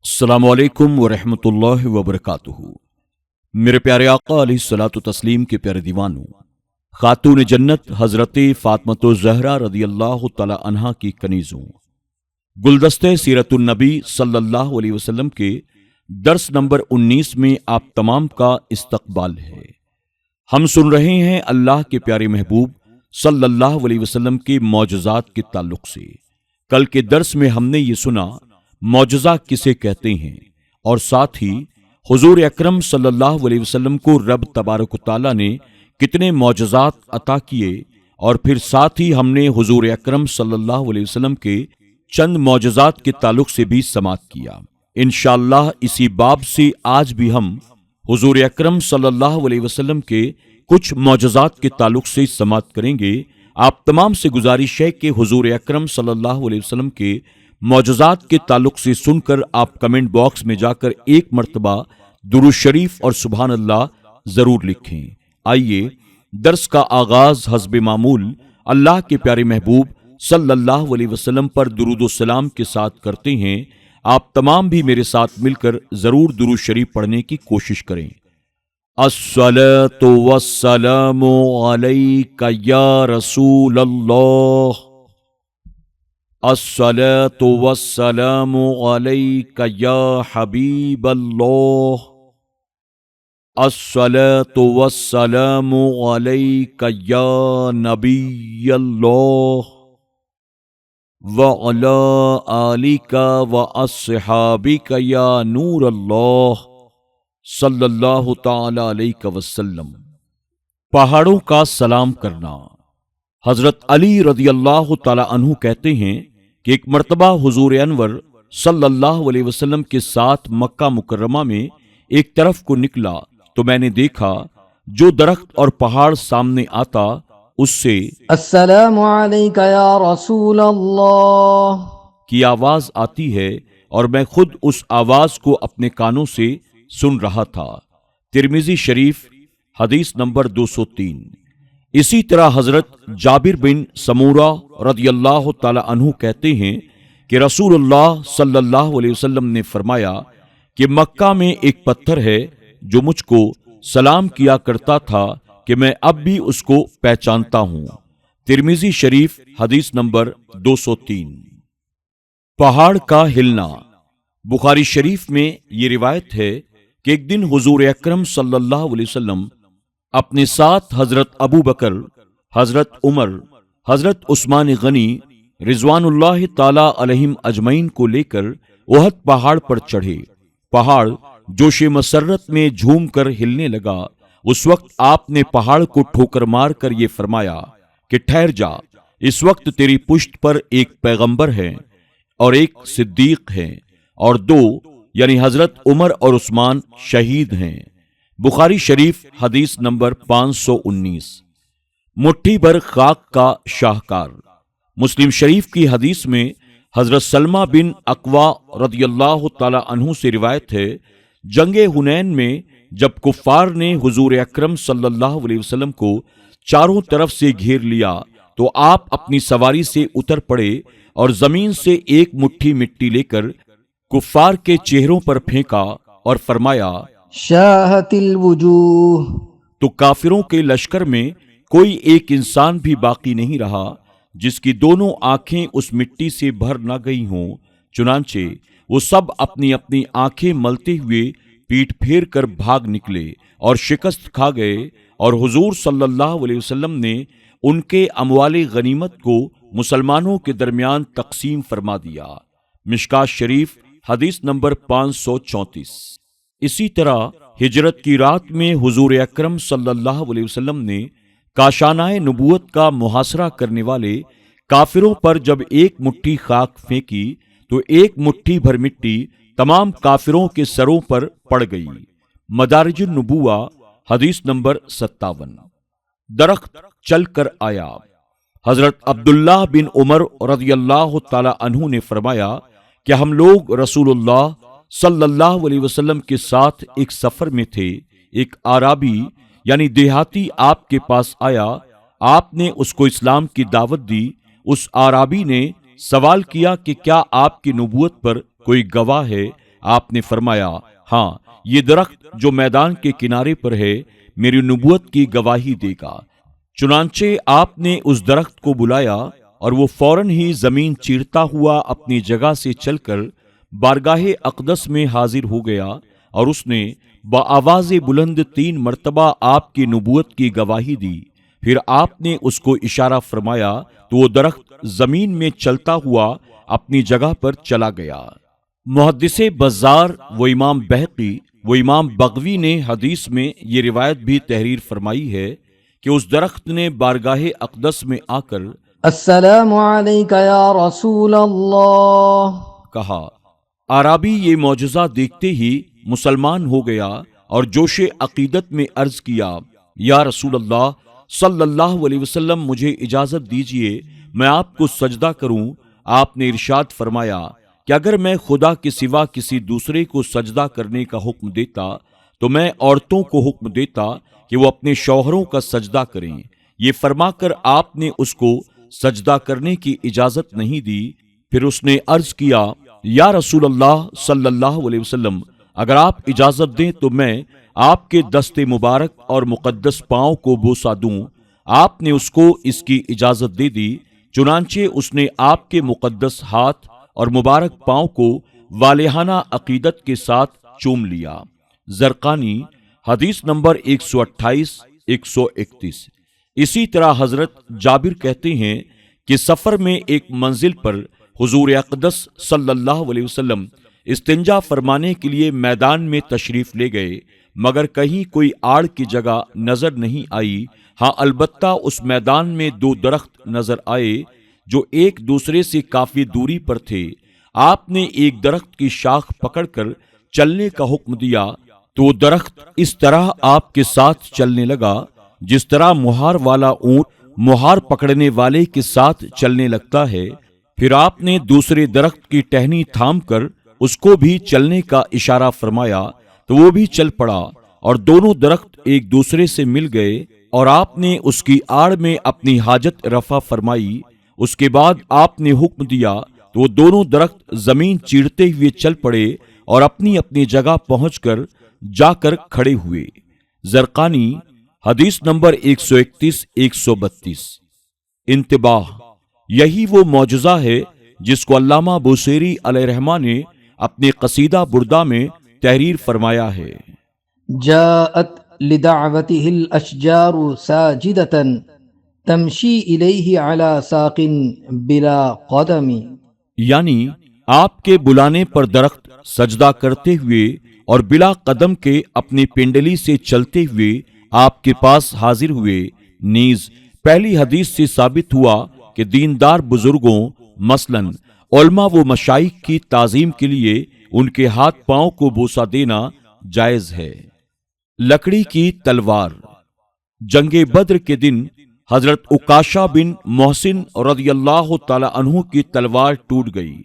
السلام علیکم ورحمۃ اللہ وبرکاتہ۔ میرے پیارے آقا علیہ الصلوۃ والتسلیم کے پیارے دیوانوں، خاتون جنت حضرت فاطمۃ الزہرا رضی اللہ تعالی عنہا کی کنیزوں، گلدستہ سیرت النبی صلی اللہ علیہ وسلم کے درس نمبر 19 میں آپ تمام کا استقبال ہے۔ ہم سن رہے ہیں اللہ کے پیارے محبوب صلی اللہ علیہ وسلم کے معجزات کے تعلق سے۔ کل کے درس میں ہم نے یہ سنا معجزہ کسے کہتے ہیں، اور ساتھ ہی حضور اکرم صلی اللہ علیہ وسلم کو رب تبارک و تعالیٰ نے کتنے معجزات عطا کیے، اور پھر ساتھ ہی ہم نے حضور اکرم صلی اللہ علیہ وسلم کے چند معجزات کے تعلق سے بھی سماعت کیا۔ انشاءاللہ اسی باب سے آج بھی ہم حضور اکرم صلی اللہ علیہ وسلم کے کچھ معجزات کے تعلق سے سماعت کریں گے۔ آپ تمام سے گزارش ہے کہ حضور اکرم صلی اللہ علیہ وسلم کے معجزات کے تعلق سے سن کر آپ کمنٹ باکس میں جا کر ایک مرتبہ درود شریف اور سبحان اللہ ضرور لکھیں۔ آئیے درس کا آغاز حسب معمول اللہ کے پیارے محبوب صلی اللہ علیہ وسلم پر درود و سلام کے ساتھ کرتے ہیں۔ آپ تمام بھی میرے ساتھ مل کر ضرور درود شریف پڑھنے کی کوشش کریں۔ الصلاۃ والسلام علیک یا رسول اللہ، الصلاۃ والسلام علیک یا حبیب اللہ، الصلاۃ والسلام علیک یا نبی اللہ، وعلی آلک واصحابک یا نور اللہ صلی اللہ تعالی علیہ وسلم۔ پہاڑوں کا سلام کرنا۔ حضرت علی رضی اللہ تعالی عنہ کہتے ہیں کہ ایک مرتبہ حضور انور صلی اللہ علیہ وسلم کے ساتھ مکہ مکرمہ میں ایک طرف کو نکلا تو میں نے دیکھا جو درخت اور پہاڑ سامنے آتا اس سے السلام علیک یا رسول اللہ کی آواز آتی ہے، اور میں خود اس آواز کو اپنے کانوں سے سن رہا تھا۔ ترمذی شریف حدیث نمبر 203۔ اسی طرح حضرت جابر بن سمورہ رضی اللہ تعالی عنہ کہتے ہیں کہ رسول اللہ صلی اللہ علیہ وسلم نے فرمایا کہ مکہ میں ایک پتھر ہے جو مجھ کو سلام کیا کرتا تھا کہ میں اب بھی اس کو پہچانتا ہوں۔ ترمذی شریف حدیث نمبر 203۔ پہاڑ کا ہلنا۔ بخاری شریف میں یہ روایت ہے کہ ایک دن حضور اکرم صلی اللہ علیہ وسلم اپنے ساتھ حضرت ابو بکر، حضرت عمر، حضرت عثمان غنی رضوان اللہ تعالی علیہم اجمعین کو لے کر احد پہاڑ پر چڑھے۔ پہاڑ جوش مسرت میں جھوم کر ہلنے لگا۔ اس وقت آپ نے پہاڑ کو ٹھوکر مار کر یہ فرمایا کہ ٹھہر جا، اس وقت تیری پشت پر ایک پیغمبر ہے اور ایک صدیق ہے، اور دو یعنی حضرت عمر اور عثمان شہید ہیں۔ بخاری شریف حدیث نمبر 519۔ مٹھی بھر خاک کا شاہکار۔ مسلم شریف کی حدیث میں حضرت سلمہ بن اقوا رضی اللہ تعالی عنہ سے روایت ہے، جنگ حنین میں جب کفار نے حضور اکرم صلی اللہ علیہ وسلم کو چاروں طرف سے گھیر لیا تو آپ اپنی سواری سے اتر پڑے اور زمین سے ایک مٹھی مٹی لے کر کفار کے چہروں پر پھینکا اور فرمایا شاہت الوجوہ، تو کافروں کے لشکر میں کوئی ایک انسان بھی باقی نہیں رہا جس کی دونوں آنکھیں اس مٹی سے بھر نہ گئی ہوں، چنانچہ وہ سب اپنی اپنی آنکھیں ملتے ہوئے پیٹ پھیر کر بھاگ نکلے اور شکست کھا گئے، اور حضور صلی اللہ علیہ وسلم نے ان کے اموال غنیمت کو مسلمانوں کے درمیان تقسیم فرما دیا۔ مشکاۃ شریف حدیث نمبر 534۔ اسی طرح ہجرت کی رات میں حضور اکرم صلی اللہ علیہ وسلم نے کاشانہ نبوت کا محاصرہ کرنے والے کافروں پر جب ایک مٹھی خاک پھینکی تو ایک مٹھی بھر مٹی تمام کافروں کے سروں پر پڑ گئی۔ مدارج النبوہ حدیث نمبر 57۔ درخت چل کر آیا۔ حضرت عبداللہ بن عمر رضی اللہ تعالی عنہ نے فرمایا کہ ہم لوگ رسول اللہ صلی اللہ علیہ وسلم کے ساتھ ایک سفر میں تھے۔ ایک اعرابی یعنی دیہاتی آپ کے پاس آیا، آپ نے اس کو اسلام کی دعوت دی۔ اس اعرابی نے سوال کیا کہ کیا آپ کی نبوت پر کوئی گواہ ہے؟ آپ نے فرمایا، ہاں یہ درخت جو میدان کے کنارے پر ہے میری نبوت کی گواہی دے گا۔ چنانچہ آپ نے اس درخت کو بلایا اور وہ فوراً ہی زمین چیرتا ہوا اپنی جگہ سے چل کر بارگاہ اقدس میں حاضر ہو گیا، اور اس نے بآواز بلند 3 مرتبہ آپ کی نبوت کی گواہی دی۔ پھر آپ نے اس کو اشارہ فرمایا تو وہ درخت زمین میں چلتا ہوا اپنی جگہ پر چلا گیا۔ محدث بزار و امام بہقی و امام بغوی نے حدیث میں یہ روایت بھی تحریر فرمائی ہے کہ اس درخت نے بارگاہ اقدس میں آ کر السلام علیک یا رسول اللہ۔ کہا۔ اعرابی یہ معجزہ دیکھتے ہی مسلمان ہو گیا اور جوش عقیدت میں عرض کیا، یا رسول اللہ صلی اللہ علیہ وسلم مجھے اجازت دیجئے میں آپ کو سجدہ کروں۔ آپ نے ارشاد فرمایا کہ اگر میں خدا کے سوا کسی دوسرے کو سجدہ کرنے کا حکم دیتا تو میں عورتوں کو حکم دیتا کہ وہ اپنے شوہروں کا سجدہ کریں۔ یہ فرما کر آپ نے اس کو سجدہ کرنے کی اجازت نہیں دی۔ پھر اس نے عرض کیا، یا رسول اللہ صلی اللہ علیہ وسلم اگر آپ اجازت دیں تو میں آپ کے دست مبارک اور مقدس پاؤں کو بوسہ دوں۔ آپ نے اس کو اس کی اجازت دے دی، چنانچہ اس نے آپ کے مقدس ہاتھ اور مبارک پاؤں کو والہانہ عقیدت کے ساتھ چوم لیا۔ زرقانی حدیث نمبر 128 131۔ اسی طرح حضرت جابر کہتے ہیں کہ سفر میں ایک منزل پر حضور اقدس صلی اللہ علیہ وسلم استنجا فرمانے کے لیے میدان میں تشریف لے گئے، مگر کہیں کوئی آڑ کی جگہ نظر نہیں آئی۔ ہاں البتہ اس میدان میں 2 درخت نظر آئے جو ایک دوسرے سے کافی دوری پر تھے۔ آپ نے ایک درخت کی شاخ پکڑ کر چلنے کا حکم دیا تو وہ درخت اس طرح آپ کے ساتھ چلنے لگا جس طرح مہار والا اونٹ مہار پکڑنے والے کے ساتھ چلنے لگتا ہے۔ پھر آپ نے دوسرے درخت کی ٹہنی تھام کر اس کو بھی چلنے کا اشارہ فرمایا تو وہ بھی چل پڑا، اور دونوں درخت ایک دوسرے سے مل گئے، اور آپ نے اس کی آڑ میں اپنی حاجت رفع فرمائی۔ اس کے بعد آپ نے حکم دیا تو وہ دونوں درخت زمین چیرتے ہوئے چل پڑے اور اپنی اپنی جگہ پہنچ کر جا کر کھڑے ہوئے۔ زرقانی حدیث نمبر 131 132۔ انتباہ، یہی وہ معجزہ ہے جس کو علامہ بوصیری علیہ رحمہ نے اپنے قصیدہ بردہ میں تحریر فرمایا ہے۔ جاءت لدعوته الاشجار ساجدة تمشی الیہ علی ساق بلا قدم۔ یعنی آپ کے بلانے پر درخت سجدہ کرتے ہوئے اور بلا قدم کے اپنی پنڈلی سے چلتے ہوئے آپ کے پاس حاضر ہوئے۔ نیز پہلی حدیث سے ثابت ہوا کہ دیندار بزرگوں مثلاً علماء و مشائخ کی تعظیم کے لیے ان کے ہاتھ پاؤں کو بوسہ دینا جائز ہے۔ لکڑی کی تلوار۔ جنگ بدر کے دن حضرت عکاشہ بن محسن رضی اللہ تعالی عنہ کی تلوار ٹوٹ گئی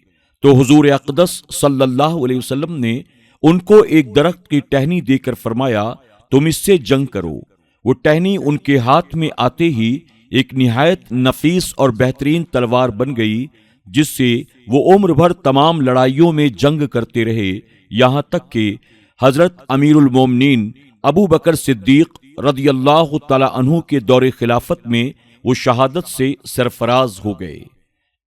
تو حضور اقدس صلی اللہ علیہ وسلم نے ان کو ایک درخت کی ٹہنی دے کر فرمایا، تم اس سے جنگ کرو۔ وہ ٹہنی ان کے ہاتھ میں آتے ہی ایک نہایت نفیس اور بہترین تلوار بن گئی، جس سے وہ عمر بھر تمام لڑائیوں میں جنگ کرتے رہے، یہاں تک کہ حضرت امیر المومنین ابو بکر صدیق رضی اللہ تعالی عنہ کے دور خلافت میں وہ شہادت سے سرفراز ہو گئے۔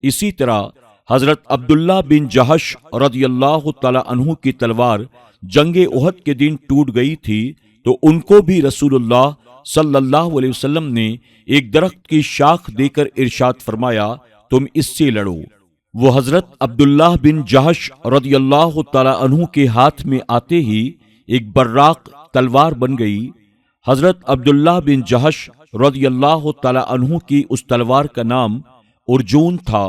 اسی طرح حضرت عبداللہ بن جہش رضی اللہ تعالی عنہ کی تلوار جنگ احد کے دن ٹوٹ گئی تھی تو ان کو بھی رسول اللہ صلی اللہ علیہ وسلم نے ایک درخت کی شاخ دے کر ارشاد فرمایا، تم اس سے لڑو۔ وہ حضرت عبداللہ بن جہش رضی اللہ تعالی عنہ کے ہاتھ میں آتے ہی ایک براق تلوار بن گئی۔ حضرت عبداللہ بن جہش رضی اللہ تعالی عنہ کی اس تلوار کا نام ارجون تھا۔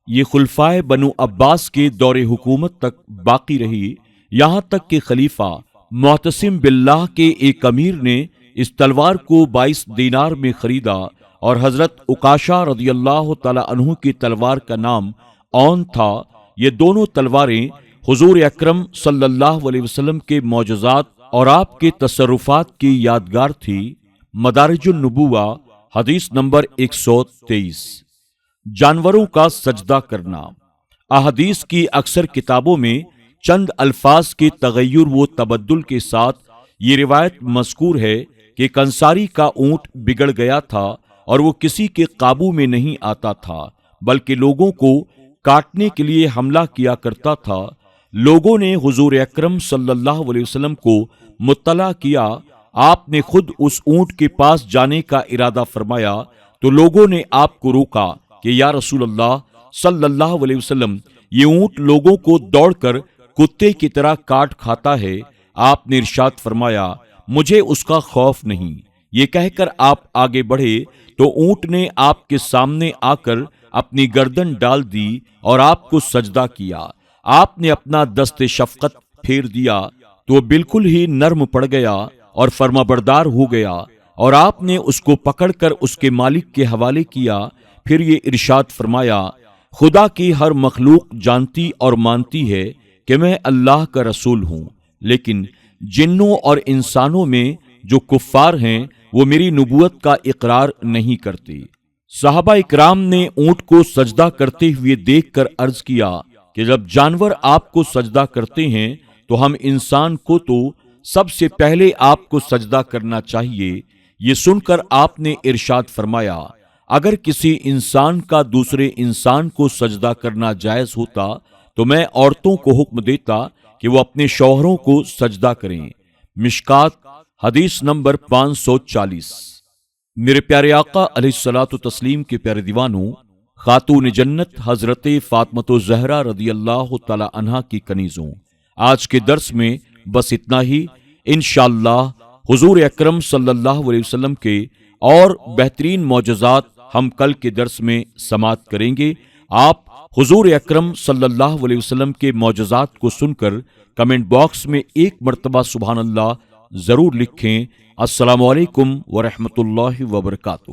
یہ خلفائے بنو عباس کے دور حکومت تک باقی رہی، یہاں تک کہ خلیفہ معتصم باللہ کے ایک امیر نے اس تلوار کو 22 دینار میں خریدا، اور حضرت عکاشہ رضی اللہ تعالی عنہ کی تلوار کا نام اون تھا۔ یہ دونوں تلواریں حضور اکرم صلی اللہ علیہ وسلم کے معجزات اور آپ کے تصرفات کی یادگار تھی۔ مدارج النبوہ حدیث نمبر 123۔ جانوروں کا سجدہ کرنا۔ احادیث کی اکثر کتابوں میں چند الفاظ کے تغیر و تبدل کے ساتھ یہ روایت مذکور ہے کہ ایک انصاری کا اونٹ بگڑ گیا تھا اور وہ کسی کے قابو میں نہیں آتا تھا، بلکہ لوگوں کو کاٹنے کے لیے حملہ کیا کرتا تھا۔ لوگوں نے حضور اکرم صلی اللہ علیہ وسلم کو مطلع کیا۔ آپ نے خود اس اونٹ کے پاس جانے کا ارادہ فرمایا تو لوگوں نے آپ کو روکا کہ یا رسول اللہ صلی اللہ علیہ وسلم، یہ اونٹ لوگوں کو دوڑ کر کتے کی طرح کاٹ کھاتا ہے۔ آپ نے ارشاد فرمایا مجھے اس کا خوف نہیں۔ یہ کہہ کر آپ آگے بڑھے تو اونٹ نے آپ کے سامنے آ کر اپنی گردن ڈال دی اور آپ کو سجدہ کیا۔ آپ نے اپنا دست شفقت پھیر دیا تو وہ بالکل ہی نرم پڑ گیا اور فرمانبردار ہو گیا، اور آپ نے اس کو پکڑ کر اس کے مالک کے حوالے کیا۔ پھر یہ ارشاد فرمایا خدا کی ہر مخلوق جانتی اور مانتی ہے کہ میں اللہ کا رسول ہوں، لیکن جنوں اور انسانوں میں جو کفار ہیں وہ میری نبوت کا اقرار نہیں کرتے۔ صحابہ اکرام نے اونٹ کو سجدہ کرتے ہوئے دیکھ کر عرض کیا کہ جب جانور آپ کو سجدہ کرتے ہیں تو ہم انسان کو تو سب سے پہلے آپ کو سجدہ کرنا چاہیے۔ یہ سن کر آپ نے ارشاد فرمایا اگر کسی انسان کا دوسرے انسان کو سجدہ کرنا جائز ہوتا تو میں عورتوں کو حکم دیتا کہ وہ اپنے شوہروں کو سجدہ کریں۔ مشکات حدیث نمبر 540۔ میرے پیارے آقا علیہ الصلوۃ والتسلیم کے پیارے دیوانوں، خاتون جنت حضرت فاطمہ الزہرا رضی اللہ تعالی عنہا کی کنیزوں، آج کے درس میں بس اتنا ہی۔ انشاءاللہ حضور اکرم صلی اللہ علیہ وسلم کے اور بہترین معجزات ہم کل کے درس میں سماعت کریں گے۔ آپ حضور اکرم صلی اللہ علیہ وسلم کے معجزات کو سن کر کمنٹ باکس میں ایک مرتبہ سبحان اللہ ضرور لکھیں۔ السلام علیکم ورحمۃ اللہ وبرکاتہ۔